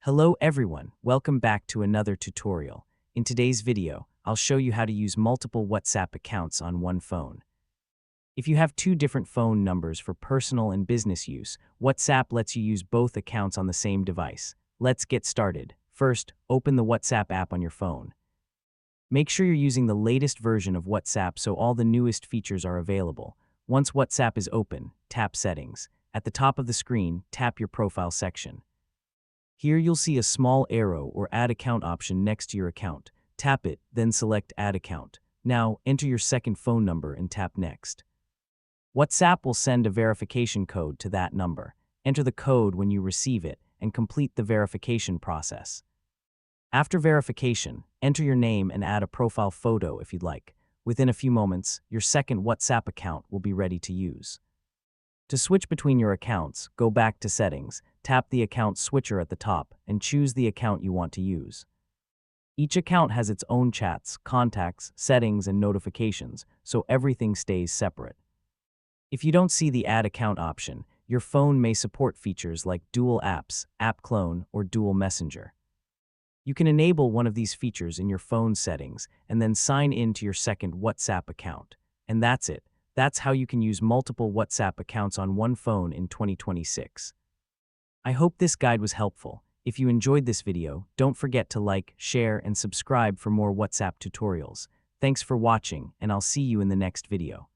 Hello everyone, welcome back to another tutorial. In today's video, I'll show you how to use multiple WhatsApp accounts on one phone. If you have two different phone numbers for personal and business use, WhatsApp lets you use both accounts on the same device. Let's get started. First, open the WhatsApp app on your phone. Make sure you're using the latest version of WhatsApp so all the newest features are available. Once WhatsApp is open, tap Settings. At the top of the screen, tap your Profile section. Here you'll see a small arrow or Add Account option next to your account. Tap it, then select Add Account. Now, enter your second phone number and tap Next. WhatsApp will send a verification code to that number. Enter the code when you receive it and complete the verification process. After verification, enter your name and add a profile photo if you'd like. Within a few moments, your second WhatsApp account will be ready to use. To switch between your accounts, go back to Settings, tap the account switcher at the top, and choose the account you want to use. Each account has its own chats, contacts, settings, and notifications, so everything stays separate. If you don't see the Add Account option, your phone may support features like Dual Apps, App Clone, or Dual Messenger. You can enable one of these features in your phone settings and then sign in to your second WhatsApp account. And that's it. That's how you can use multiple WhatsApp accounts on one phone in 2026. I hope this guide was helpful. If you enjoyed this video, don't forget to like, share, and subscribe for more WhatsApp tutorials. Thanks for watching, and I'll see you in the next video.